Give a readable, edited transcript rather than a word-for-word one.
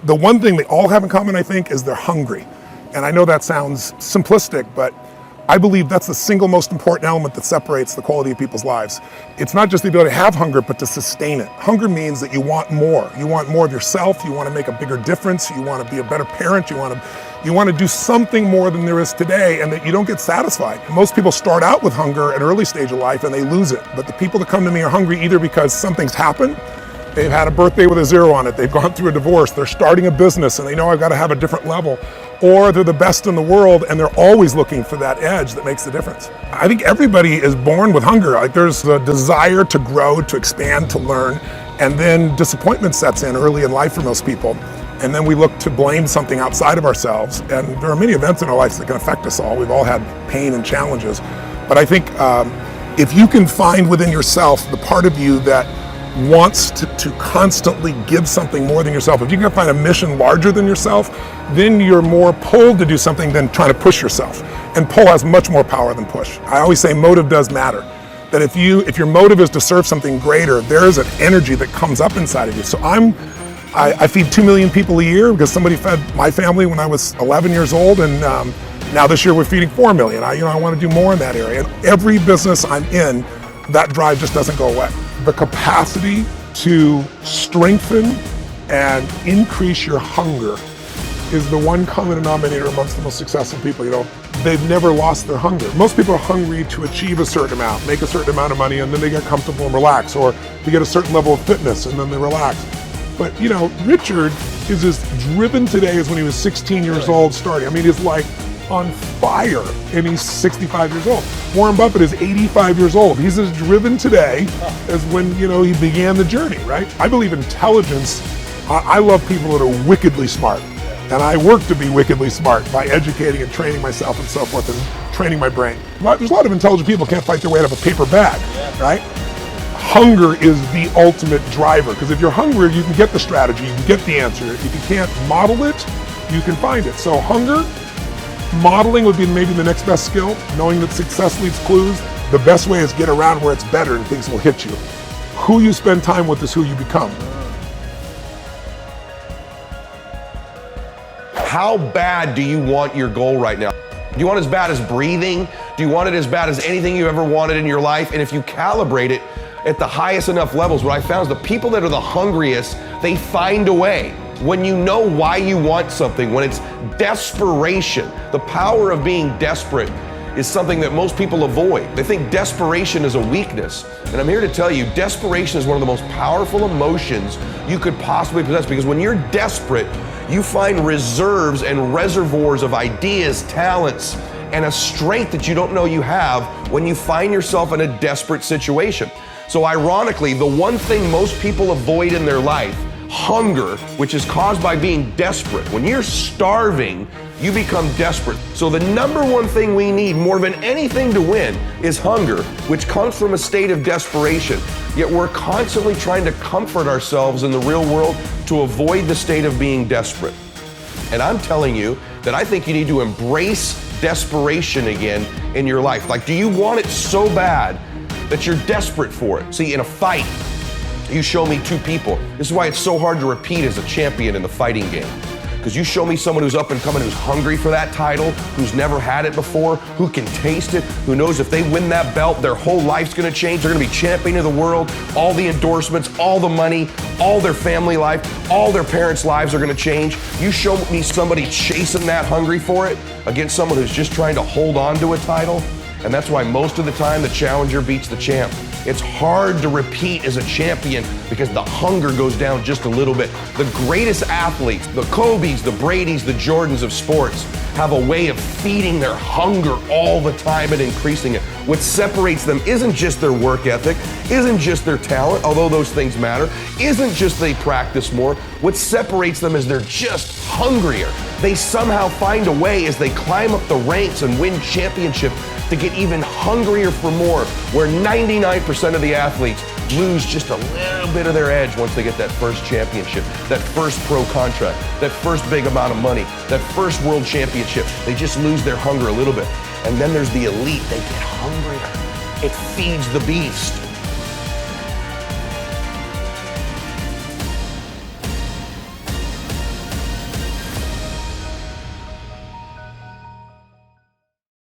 The one thing they all have in common, I think, is they're hungry. And I know that sounds simplistic, but I believe that's the single most important element that separates the quality of people's lives. It's not just the ability to have hunger, but to sustain it. Hunger means that you want more. You want more of yourself. You want to make a bigger difference. You want to be a better parent. You want to do something more than there is today, and that you don't get satisfied. Most people start out with hunger at an early stage of life and they lose it. But the people that come to me are hungry either because something's happened, they've had a birthday with a 0 on it, they've gone through a divorce, they're starting a business and they know I've got to have a different level, or they're the best in the world and they're always looking for that edge that makes the difference. I think everybody is born with hunger. Like, there's a desire to grow, to expand, to learn, and then disappointment sets in early in life for most people. And then we look to blame something outside of ourselves. And there are many events in our lives that can affect us all. We've all had pain and challenges. But I think if you can find within yourself the part of you that wants to constantly give something more than yourself, if you can find a mission larger than yourself, then you're more pulled to do something than trying to push yourself. And pull has much more power than push. I always say motive does matter. That if your motive is to serve something greater, there is an energy that comes up inside of you. So I feed 2 million people a year because somebody fed my family when I was 11 years old, and now this year we're feeding 4 million. I want to do more in that area. And every business I'm in, that drive just doesn't go away. The capacity to strengthen and increase your hunger is the one common denominator amongst the most successful people. They've never lost their hunger. Most people are hungry to achieve a certain amount, make a certain amount of money, and then they get comfortable and relax, or to get a certain level of fitness and then they relax. But Richard is as driven today as when he was 16 years old starting. I mean, he's like on fire, and he's 65 years old. Warren Buffett is 85 years old. He's as driven today as when, he began the journey, right? I believe intelligence. I love people that are wickedly smart. And I work to be wickedly smart by educating and training myself and so forth, and training my brain. There's a lot of intelligent people who can't fight their way out of a paper bag, right? Hunger is the ultimate driver, because if you're hungry, you can get the strategy, you can get the answer. If you can't model it, you can find it. So hunger, modeling would be maybe the next best skill. Knowing that success leaves clues. The best way is get around where it's better and things will hit you. Who you spend time with is who you become. How bad do you want your goal right now? Do you want it as bad as breathing? Do you want it as bad as anything you ever wanted in your life? And if you calibrate it at the highest enough levels, what I found is the people that are the hungriest, they find a way. When you know why you want something, when it's desperation, the power of being desperate is something that most people avoid. They think desperation is a weakness. And I'm here to tell you, desperation is one of the most powerful emotions you could possibly possess, because when you're desperate, you find reserves and reservoirs of ideas, talents, and a strength that you don't know you have when you find yourself in a desperate situation. So ironically, the one thing most people avoid in their life, hunger, which is caused by being desperate. When you're starving, you become desperate. So the number one thing we need more than anything to win is hunger, which comes from a state of desperation. Yet we're constantly trying to comfort ourselves in the real world to avoid the state of being desperate. And I'm telling you that I think you need to embrace desperation again in your life. Like, do you want it so bad that you're desperate for it? See, in a fight, you show me two people. This is why it's so hard to repeat as a champion in the fighting game. Because you show me someone who's up and coming, who's hungry for that title, who's never had it before, who can taste it, who knows if they win that belt, their whole life's gonna change. They're gonna be champion of the world, all the endorsements, all the money, all their family life, all their parents' lives are gonna change. You show me somebody chasing that, hungry for it, against someone who's just trying to hold on to a title. And that's why most of the time the challenger beats the champ. It's hard to repeat as a champion because the hunger goes down just a little bit. The greatest athletes, the Kobes, the Bradys, the Jordans of sports, have a way of feeding their hunger all the time and increasing it. What separates them isn't just their work ethic, isn't just their talent, although those things matter, isn't just they practice more. What separates them is they're just hungrier. They somehow find a way as they climb up the ranks and win championships to get even hungrier for more, where 99% of the athletes lose just a little bit of their edge once they get that first championship, that first pro contract, that first big amount of money, that first world championship. They just lose their hunger a little bit. And then there's the elite. They get hungrier. It feeds the beast.